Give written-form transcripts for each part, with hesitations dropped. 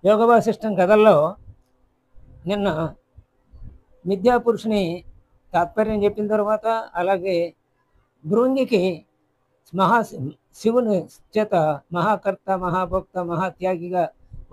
యోగ వాసిష్టం కథల్లో నిన్న విద్యాపురుషుని తాత్పర్యం చెప్పిన తర్వాత, అలాగే భృంగికి మహా శివుని చేత మహాకర్త, మహాభోక్త, మహాత్యాగిగా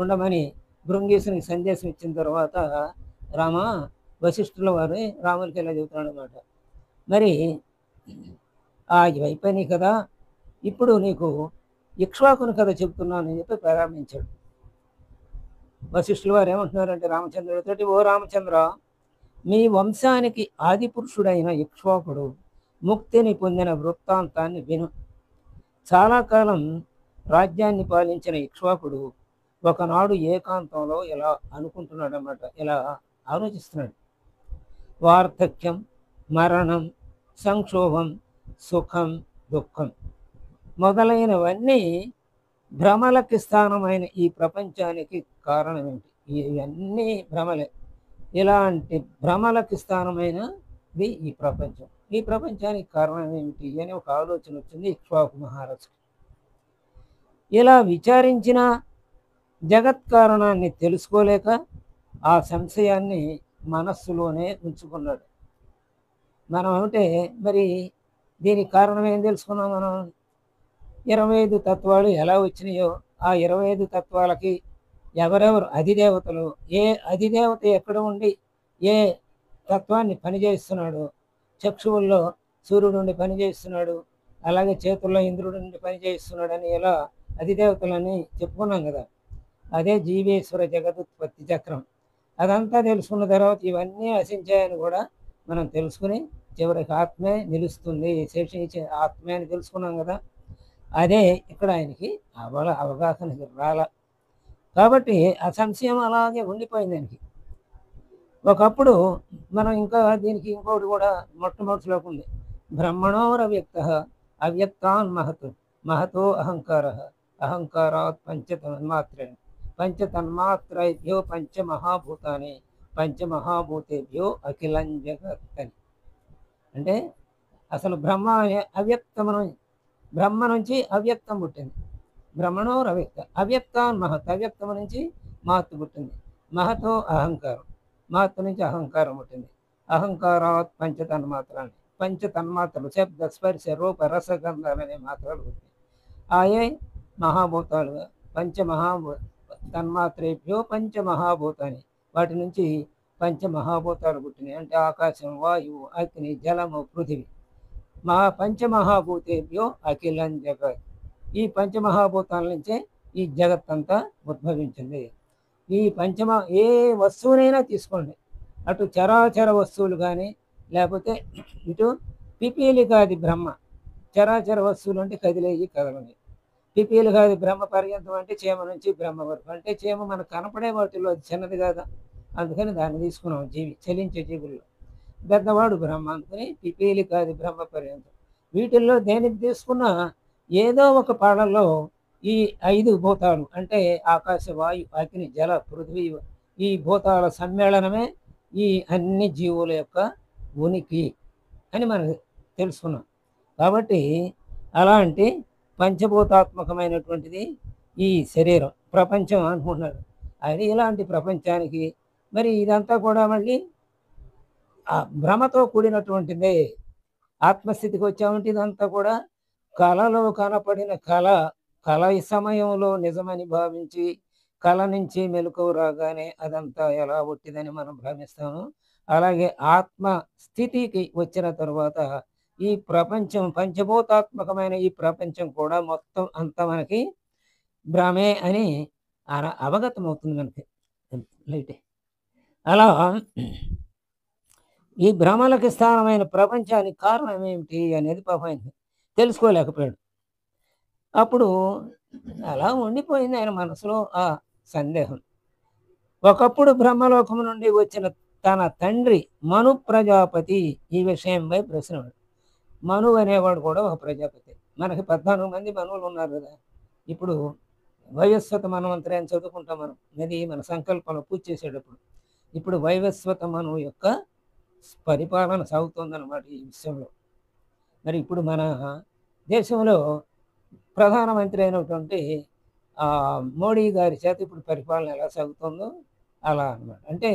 ఉండమని భృంగీసునికి సందేశం ఇచ్చిన తర్వాత రామ వశిష్ఠుల వారు రామునికి ఇలా చెబుతున్నాడు అనమాట. మరి అయిపోయినాయి కదా, ఇప్పుడు నీకు ఇక్ష్వాకుని కథ చెబుతున్నానని చెప్పి ప్రారంభించాడు. వశిష్ఠుల వారు ఏమంటున్నారంటే రామచంద్రుడితోటి, ఓ రామచంద్ర, మీ వంశానికి ఆది పురుషుడైన ఇక్ష్వాకుడు ముక్తిని పొందిన వృత్తాంతాన్ని విను. చాలా కాలం రాజ్యాన్ని పాలించిన ఇక్ష్వాకుడు ఒకనాడు ఏకాంతంలో ఇలా అనుకుంటున్నాడు అన్నమాట, ఇలా ఆలోచిస్తున్నాడు. వార్ధక్యం, మరణం, సంక్షోభం, సుఖం, దుఃఖం మొదలైనవన్నీ భ్రమలకి స్థానమైన ఈ ప్రపంచానికి కారణం ఏంటి? ఇవన్నీ భ్రమలే. ఇలాంటి భ్రమలకి స్థానమైనది ఈ ప్రపంచం. ఈ ప్రపంచానికి కారణం ఏమిటి అని ఒక ఆలోచన వచ్చింది ఇక్ష్వాకు మహారాజుకి. ఇలా విచారించిన జగత్ కారణాన్ని తెలుసుకోలేక ఆ సంశయాన్ని మనస్సులోనే ఉంచుకున్నాడు. మనం అంటే మరి దీనికి కారణం ఏం తెలుసుకున్నాం మనం? 25 తత్వాలు ఎలా వచ్చినాయో ఆ 25 తత్వాలకి ఎవరెవరు అధిదేవతలు, ఏ అధిదేవత ఎక్కడ ఉండి ఏ తత్వాన్ని పనిచేస్తున్నాడు, చక్షువుల్లో సూర్యుడు నుండి పనిచేస్తున్నాడు, అలాగే చేతుల్లో ఇంద్రుడి నుండి పనిచేస్తున్నాడని ఇలా అధిదేవతలని చెప్పుకున్నాం కదా. అదే జీవేశ్వర జగదుత్పత్తి చక్రం. అదంతా తెలుసుకున్న తర్వాత ఇవన్నీ నశించాయని కూడా మనం తెలుసుకుని చివరికి ఆత్మే నిలుస్తుంది, శేషించే ఆత్మే అని తెలుసుకున్నాం కదా. అదే ఇక్కడ ఆయనకి అవగాహనకి రాల. కాబట్టి ఆ సంశయం అలాగే ఉండిపోయింది ఆయనకి. ఒకప్పుడు మనం ఇంకా దీనికి ఇంకోటి కూడా మొట్టమొదటి శ్లోకం ఉంది. బ్రహ్మణోరవ్యక్త అవ్యక్తాన్ మహతో అహంకార అహంకారాత్ పంచతన్మాత్రేభ్యో పంచమహాభూతాని పంచమహాభూతేభ్యో అఖిలం జగత్ అని. అంటే అసలు బ్రహ్మ నుంచి అవ్యక్తం పుట్టింది. బ్రహ్మణోర్ అవ్యక్త, అవ్యక్తాన్ మహత్, అవ్యక్తం నుంచి మహత్తు పుట్టింది. మహతో అహంకారం, మహత్తు నుంచి అహంకారం పుట్టింది. అహంకారాత్ పంచతన్మాత్రాన్ని, పంచతన్మాత్రలు శబ్ద స్పర్శ రూప రసగంధాలు అనే మాత్రలు పుట్టింది. ఆయే మహాభూతాలుగా తన్మాత్రేభ్యో పంచమహాభూతాన్ని, వాటి నుంచి పంచమహాభూతాలు పుట్టినాయి. అంటే ఆకాశం, వాయువు, అగ్ని, జలము, పృథివీ. పంచమహాభూతేభ్యో అఖిలం జగత్. ఈ పంచమహాభూతాల నుంచే ఈ జగత్తంతా ఉద్భవించింది. ఈ ఏ వస్తువునైనా తీసుకోండి, అటు చరాచర వస్తువులు కానీ లేకపోతే ఇటు పిపీలికాది బ్రహ్మ. చరాచర వస్తువులు అంటే కదిలేవి, కదలని. పిపీలికాది బ్రహ్మ పర్యంతం అంటే చీమ నుంచి బ్రహ్మ వరకు. అంటే చీమ మనకు కనపడే వాటిలో అది చిన్నది కదా, అందుకని దాన్ని తీసుకున్నాం. చలించే జీవుల్లో పెద్దవాడు బ్రహ్మ అనుకుని పిపీలికాది బ్రహ్మ పర్యంతం. వీటిల్లో దేనికి తీసుకున్నా ఏదో ఒక పాడల్లో ఈ 5 భూతాలు అంటే ఆకాశ, వాయు, అగ్ని, జల, పృథ్వీ, ఈ భూతాల సమ్మేళనమే ఈ అన్ని జీవుల యొక్క ఉనికి అని మనం తెలుసుకున్నాం. కాబట్టి అలాంటి పంచభూతాత్మకమైనటువంటిది ఈ శరీరం, ప్రపంచం అనుకుంటున్నారు. అది ఇలాంటి ప్రపంచానికి మరి ఇదంతా కూడా మళ్ళీ ఆ భ్రమతో కూడినటువంటిదే. ఆత్మస్థితికి వచ్చామంటే ఇదంతా కూడా కళలో కనపడిన కళ ఈ సమయంలో నిజమని భావించి కళ నుంచి మెలకువ రాగానే అదంతా ఎలా ఒట్టిదని మనం భ్రమిస్తాము. అలాగే ఆత్మ స్థితికి వచ్చిన తర్వాత ఈ ప్రపంచం, పంచభూతాత్మకమైన ఈ ప్రపంచం కూడా మొత్తం అంతా మనకి భ్రమే అని అవగతమవుతుంది మనకి. లైటే అలా ఈ భ్రమలకి స్థానమైన ప్రపంచానికి కారణం ఏమిటి అనేది పాపం తెలుసుకోలేకపోయాడు. అప్పుడు అలా ఉండిపోయింది ఆయన మనసులో ఆ సందేహం. ఒకప్పుడు బ్రహ్మలోకం నుండి వచ్చిన తన తండ్రి మను ప్రజాపతి ఈ విషయంపై ప్రశ్న. మను అనేవాడు కూడా ఒక ప్రజాపతి. మనకి 14 మంది మనువులు ఉన్నారు కదా. ఇప్పుడు వైవస్వత మన్వంతరం చదువుకుంటాం మనం, ఇది మన సంకల్పంలో పూజ చేసేటప్పుడు. ఇప్పుడు వైవస్వత మనువు యొక్క పరిపాలన సాగుతుందన్నమాట ఈ విషయంలో. మరి ఇప్పుడు మన దేశంలో ప్రధానమంత్రి అయినటువంటి మోడీ గారి చేత ఇప్పుడు పరిపాలన ఎలా సాగుతుందో అలా అన్నమాట. అంటే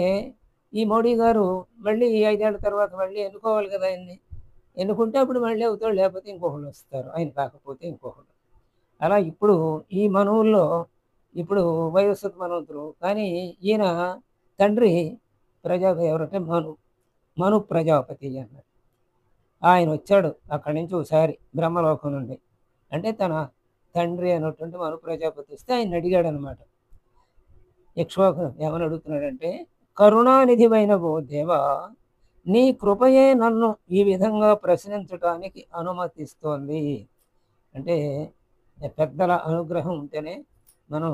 ఈ మోడీ గారు మళ్ళీ 5 ఏళ్ల తర్వాత మళ్ళీ ఎన్నుకోవాలి కదా ఆయన్ని. ఎన్నుకుంటే అప్పుడు మళ్ళీ అవుతాడు. లేకపోతే ఇంకొకళ్ళు వస్తారు. ఆయన కాకపోతే ఇంకొకళ్ళు. అలా ఇప్పుడు ఈ మనువుల్లో ఇప్పుడు వైవస్వత మన్వంతుడు. కానీ ఈయన తండ్రి ఎవరంటే మను ప్రజాపతి అన్నారు. ఆయన వచ్చాడు అక్కడి నుంచి ఒకసారి బ్రహ్మలోకం నుండి. అంటే తన తండ్రి అయినటువంటి మను ప్రజాపతి వస్తే ఆయన అడిగాడనమాట. ఇక్ష్వాకు ఏమని అడుగుతున్నాడంటే, కరుణానిధివైన ఓ దేవా, నీ కృపయే నన్ను ఈ విధంగా ప్రశ్నించటానికి అనుమతిస్తోంది. అంటే పెద్దల అనుగ్రహం ఉంటేనే మనం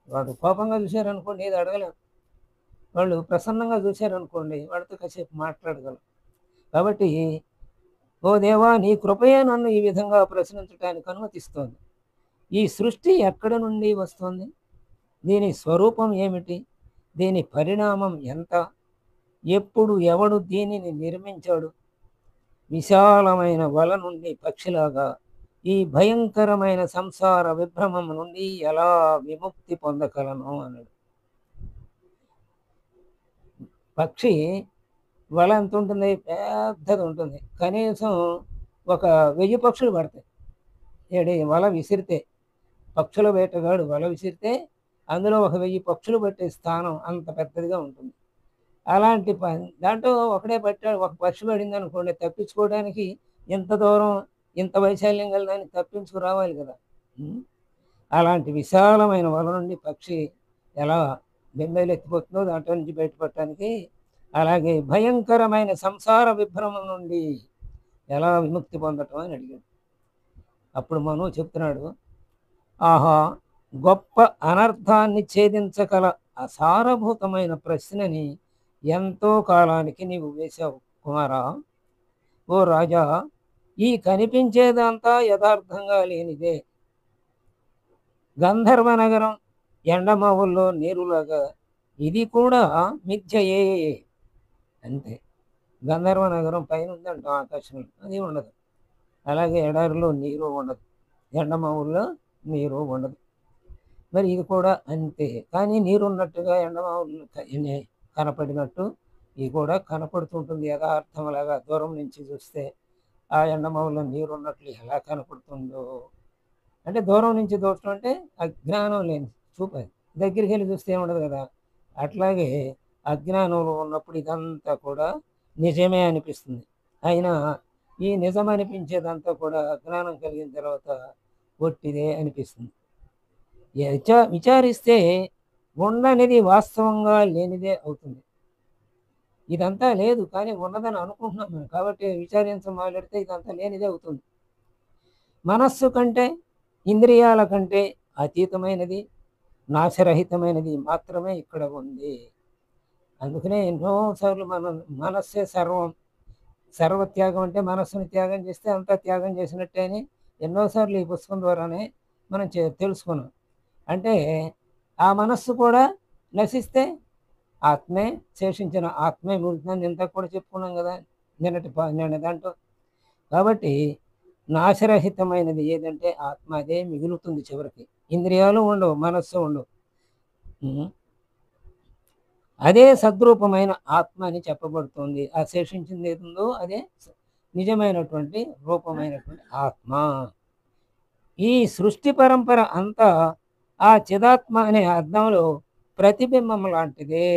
వాడు కోపంగా చూశారనుకోండి ఏది అడగలేం. వాళ్ళు ప్రసన్నంగా చూశారనుకోండి వాళ్ళతో కాసేపు మాట్లాడగలం. కాబట్టి ఓ దేవా, నీ కృపయే నన్ను ఈ విధంగా ప్రశ్నించటానికి అనుమతిస్తోంది. ఈ సృష్టి ఎక్కడ నుండి వస్తుంది? దీని స్వరూపం ఏమిటి? దీని పరిణామం ఎంత? ఎప్పుడు ఎవడు దీనిని నిర్మించాడు? విశాలమైన వల నుండి పక్షిలాగా ఈ భయంకరమైన సంసార విభ్రమం నుండి ఎలా విముక్తి పొందగలను అన్నాడు. పక్షి వల ఎంత ఉంటుంది? పెద్దది ఉంటుంది. కనీసం ఒక 1000 పక్షులు పడతాయి. వల విసిరితే, పక్షుల వేటగాడు వల విసిరితే అందులో ఒక 1000 పక్షులు పట్టే స్థానం అంత పెద్దదిగా ఉంటుంది. అలాంటి దాంట్లో ఒకడే పట్టాడు, ఒక పక్షి పడింది అనుకోండి, తప్పించుకోవడానికి ఎంత దూరం, ఇంత వైశాల్యం గల దాన్ని తప్పించుకు రావాలి కదా. అలాంటి విశాలమైన వల నుండి పక్షి ఎలా బెంబేలు ఎత్తిపోతుందో దాంట్లో నుంచి బయటపడటానికి, అలాగే భయంకరమైన సంసార విభ్రమం నుండి ఎలా విముక్తి పొందటం అని అడిగాడు. అప్పుడు మను చెప్తున్నాడు, ఆహా, గొప్ప అనర్థాన్ని ఛేదించగల అసారభూతమైన ప్రశ్నని ఎంతో కాలానికి నీవు వేశావు కుమారా. ఓ రాజా, ఈ కనిపించేదంతా యథార్థంగా లేనిదే. గంధర్వ నగరం ఎండమావుల్లో నీరులాగా ఇది కూడా మిథ్యయే. అంతే. గంధర్వ నగరం పైన ఉందంటాం ఆకాశంలో, అది ఉండదు. అలాగే ఎడారిలో నీరు ఉండదు, ఎండమావుల్లో నీరు ఉండదు. మరి ఇది కూడా అంతే. కానీ నీరు ఉన్నట్టుగా ఎండమావులు కనపడినట్టు ఇది కూడా కనపడుతుంటుంది యథార్థంలాగా. దూరం నుంచి చూస్తే ఆ ఎండమావుల్లో నీరు ఉన్నట్లు ఎలా కనపడుతుందో, అంటే దూరం నుంచి చూడటం అంటే అజ్ఞానం లేని చూపు. దగ్గరికి వెళ్ళి చూస్తే ఏముండదు కదా. అట్లాగే అజ్ఞానంలో ఉన్నప్పుడు ఇదంతా కూడా నిజమే అనిపిస్తుంది. అయినా ఈ నిజం అనిపించేదంతా కూడా జ్ఞానం కలిగిన తర్వాత ఒట్టిదే అనిపిస్తుంది. విచారిస్తే ఉండనిది వాస్తవంగా లేనిదే అవుతుంది. ఇదంతా లేదు కానీ ఉన్నదని అనుకుంటున్నాం మనం. కాబట్టి విచారించడం మొదలెడితే ఇదంతా లేనిదే అవుతుంది. మనస్సు కంటే, ఇంద్రియాల కంటే అతీతమైనది, నాశరహితమైనది మాత్రమే ఇక్కడ ఉంది. అందుకనే ఎన్నోసార్లు మనం మనస్సే సర్వం, సర్వత్యాగం అంటే మనస్సుని త్యాగం చేస్తే అంతా త్యాగం చేసినట్టే అని ఎన్నోసార్లు ఈ పుస్తకం ద్వారానే మనం తెలుసుకున్నాం. అంటే ఆ మనస్సు కూడా నశిస్తే ఆత్మే, శేషించిన ఆత్మే మిగులుతుందని ఇంత కూడా చెప్పుకున్నాం కదా నిన్న దాంట్లో. కాబట్టి నాశరహితమైనది ఏదంటే ఆత్మ, అదే మిగులుతుంది చివరికి. ఇంద్రియాలు ఉండవు, మనస్సు ఉండవు. అదే సద్రూపమైన ఆత్మ అని చెప్పబడుతుంది. ఆ శేషించింది ఏదుందో అదే నిజమైనటువంటి రూపమైనటువంటి ఆత్మ. ఈ సృష్టి పరంపర అంతా ఆ చిదాత్మ అనే అర్థంలో ప్రతిబింబం లాంటిదే.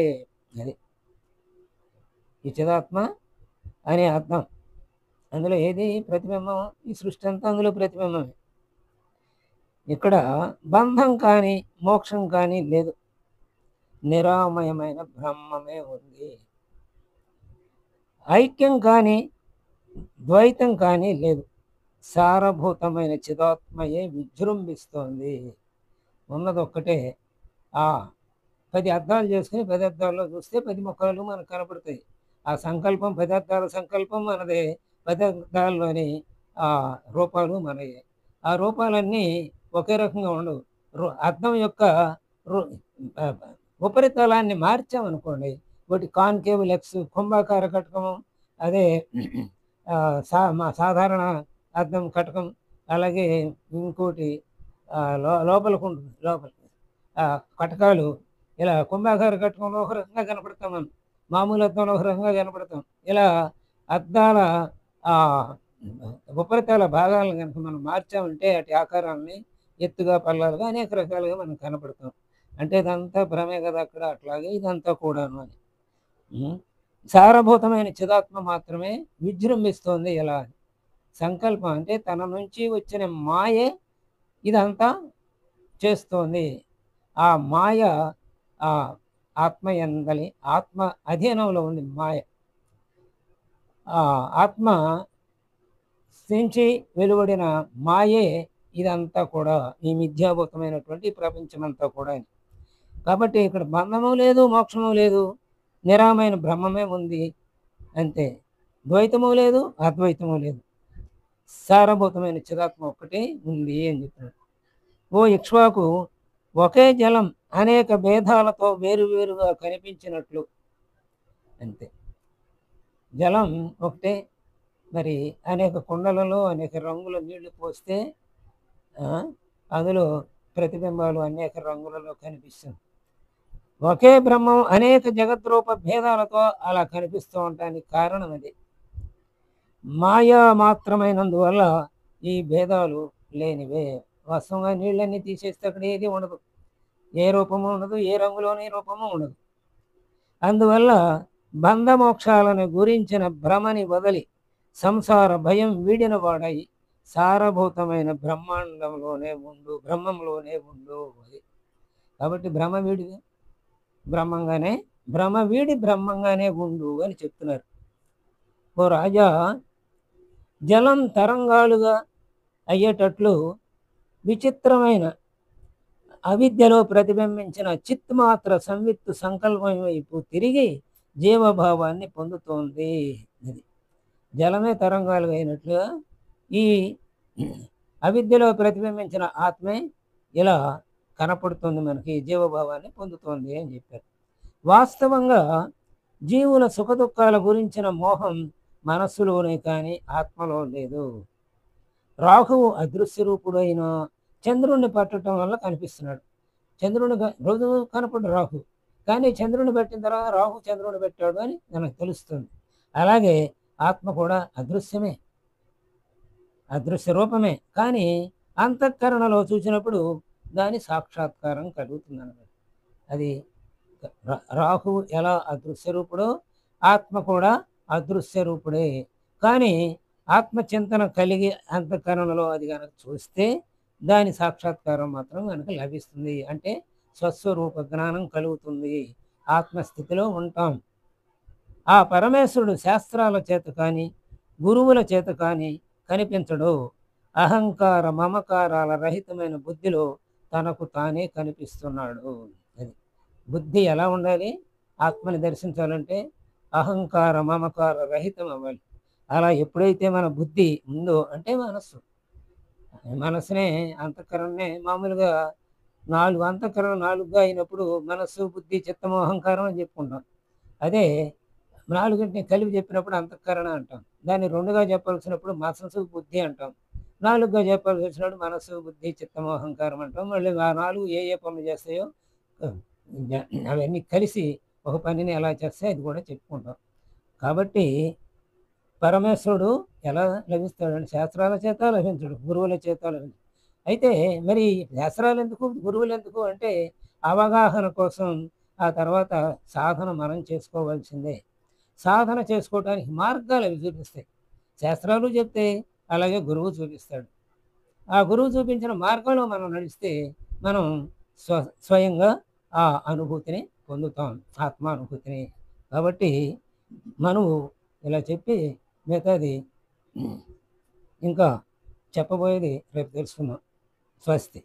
అది ఈ చిదాత్మ అనే అర్థం. అందులో ఏది ప్రతిబింబం? ఈ సృష్టి అంతా అందులో ప్రతిబింబమే. ఇక్కడ బంధం కానీ మోక్షం కానీ లేదు, నిరామయమైన బ్రహ్మమే ఉంది. ఐక్యం కానీ ద్వైతం కానీ లేదు, సారభూతమైన చిదాత్మయే విజృంభిస్తోంది. ఉన్నదొక్కటే. 10 అర్థాలు చేసుకుని 10 అర్థాల్లో చూస్తే 10 ముఖాలు మనకు కనపడతాయి. ఆ సంకల్పం 10 అర్థాల సంకల్పం మనదే, 10 అర్థాల్లోని రూపాలు మనయే. ఆ రూపాలన్నీ ఒకే రకంగా ఉండవు. అర్థం యొక్క ఉపరితలాన్ని మార్చామనుకోండి, ఒకటి కాన్కేవ్ లెక్స్, కుంభాకార కటకము, అదే సాధారణ అర్థం కటకం, అలాగే ఇంకోటి లోపలికి ఉంటుంది. లోపలికి కటకాలు ఇలా కుంభాకార కటకంలో ఒక రకంగా కనపడతాం మనం. మామూలు అద్దంలో ఒక రకంగా కనపడతాం. ఇలా అద్దాల ఉపరితల భాగాలను గనుక మనం మార్చామంటే అటు ఆకారాన్ని ఎత్తుగా, పల్లాలుగా అనేక రకాలుగా మనం కనపడతాం. అంటే ఇదంతా భ్రమే కదా అక్కడ, అట్లాగే ఇదంతా కూడాను అని. సారభూతమైన చిదాత్మ మాత్రమే విజృంభిస్తోంది ఇలా. సంకల్పం అంటే తన నుంచి వచ్చిన మాయే ఇదంతా చేస్తోంది. ఆ మాయ ఆత్మ ఎందలి ఆత్మ అధీనంలో ఉంది మాయ. ఆత్మ నుంచి వెలువడిన మాయే ఇదంతా కూడా, ఈ మిథ్యాభూతమైనటువంటి ప్రపంచమంతా కూడా. కాబట్టి ఇక్కడ బంధము లేదు, మోక్షము లేదు, నిరామైన బ్రహ్మమే ఉంది అంతే. ద్వైతము లేదు, అద్వైతము లేదు, సారభూతమైన చిదాత్మ ఒక్కటే ఉంది అని చెప్తున్నాడు. ఓ ఇక్ష్వాకు, ఒకే జలం అనేక భేదాలతో వేరువేరుగా కనిపించినట్లు అంతే. జలం ఒకటే, మరి అనేక కుండలలో అనేక రంగుల నీళ్లు పోస్తే అందులో ప్రతిబింబాలు అనేక రంగులలో కనిపిస్తుంది. ఒకే బ్రహ్మం అనేక జగద్రూప భేదాలతో అలా కనిపిస్తూ ఉండటానికి కారణం అది. మాయా మాత్రమైనందువల్ల ఈ భేదాలు లేనివే. వాస్తవంగా నీళ్ళన్నీ తీసేస్తే అక్కడ ఏది ఉండదు, ఏ రూపము ఉండదు, ఏ రంగులోని రూపము ఉండదు. అందువల్ల బంధమోక్షాలను గురించిన భ్రమని వదిలి సంసార భయం వీడిన వాడై సారభూతమైన బ్రహ్మాండంలోనే ఉండు, బ్రహ్మంలోనే ఉండు. అది కాబట్టి భ్రమ వీడి బ్రహ్మంగానే, భ్రమ వీడి బ్రహ్మంగానే ఉండు అని చెప్తున్నారు. ఓ రాజా, జలం తరంగాలుగా అయ్యేటట్లు విచిత్రమైన అవిద్యలో ప్రతిబింబించిన చిత్మాత్ర సంవిత్తు సంకల్పం వైపు తిరిగి జీవభావాన్ని పొందుతోంది. అది జలమే తరంగాలుగా అయినట్లుగా ఈ అవిద్యలో ప్రతిబింబించిన ఆత్మే ఇలా కనపడుతుంది, మనకి జీవభావాన్ని పొందుతోంది అని చెప్పారు. వాస్తవంగా జీవుల సుఖదుఖాల గురించిన మోహం మనస్సులోనే కానీ ఆత్మలో లేదు. రాహువు అదృశ్య రూపుడైన చంద్రుడిని పట్టడం వల్ల కనిపిస్తున్నాడు. చంద్రుని రోజు కనపడు రాహు, కానీ చంద్రుని పెట్టిన తర్వాత రాహు చంద్రుని పెట్టాడు అని మనకు తెలుస్తుంది. అలాగే ఆత్మ కూడా అదృశ్యమే, అదృశ్య రూపమే, కానీ అంతఃకరణలో చూసినప్పుడు దాని సాక్షాత్కారం కలుగుతుంది అన్నమాట. అది రాహు ఎలా అదృశ్య రూపుడో ఆత్మ కూడా అదృశ్య రూపుడే. కానీ ఆత్మచింతన కలిగి అంతఃకరణలో అది కనుక చూస్తే దాని సాక్షాత్కారం మాత్రం కనుక లభిస్తుంది. అంటే స్వస్వరూప జ్ఞానం కలుగుతుంది, ఆత్మస్థితిలో ఉంటాం. ఆ పరమేశ్వరుడు శాస్త్రాల చేత కానీ గురువుల చేత కానీ కనిపించడు. అహంకార మమకారాల రహితమైన బుద్ధిలో తనకు తానే కనిపిస్తున్నాడు. అది బుద్ధి ఎలా ఉండాలి? ఆత్మని దర్శించాలంటే అహంకార మమకార రహితం అవ్వాలి. అలా ఎప్పుడైతే మన బుద్ధి ఉందో, అంటే మనసునే అంతఃకరణనే మామూలుగా 4 అంతఃకరణ 4గా అయినప్పుడు మనస్సు, బుద్ధి, చిత్తము, అహంకారం అని చెప్పుకుంటాం. అదే 4ని కలిపి చెప్పినప్పుడు అంతఃకరణ అంటాం. దాన్ని 2గా చెప్పాల్సినప్పుడు మనసు, బుద్ధి అంటాం. 4గా చెప్పాల్సి వచ్చినప్పుడు మనస్సు, బుద్ధి, చిత్తము, అహంకారం అంటాం. మళ్ళీ ఆ 4 ఏ పనులు చేస్తాయో అవన్నీ కలిసి ఒక పనిని ఎలా చేస్తాయో అది కూడా చెప్పుకుంటాం. కాబట్టి పరమేశ్వరుడు ఎలా లభిస్తాడంటే శాస్త్రాల చేత లభించడు, గురువుల చేత లభించడు. అయితే మరి శాస్త్రాలు ఎందుకు, గురువులు ఎందుకు అంటే అవగాహన కోసం. ఆ తర్వాత సాధన మనం చేసుకోవాల్సిందే. సాధన చేసుకోవడానికి మార్గాలు అవి చూపిస్తాయి. శాస్త్రాలు చెప్తే అలాగే గురువు చూపిస్తాడు. ఆ గురువు చూపించిన మార్గంలో మనం నడిస్తే మనం స్వయంగా ఆ అనుభూతిని పొందుతాం, ఆత్మానుభూతిని. కాబట్టి మనం ఇలా చెప్పి మిగతాది ఇంకా చెప్పబోయేది రేపు తెలుసుకుందాం. స్వస్తి.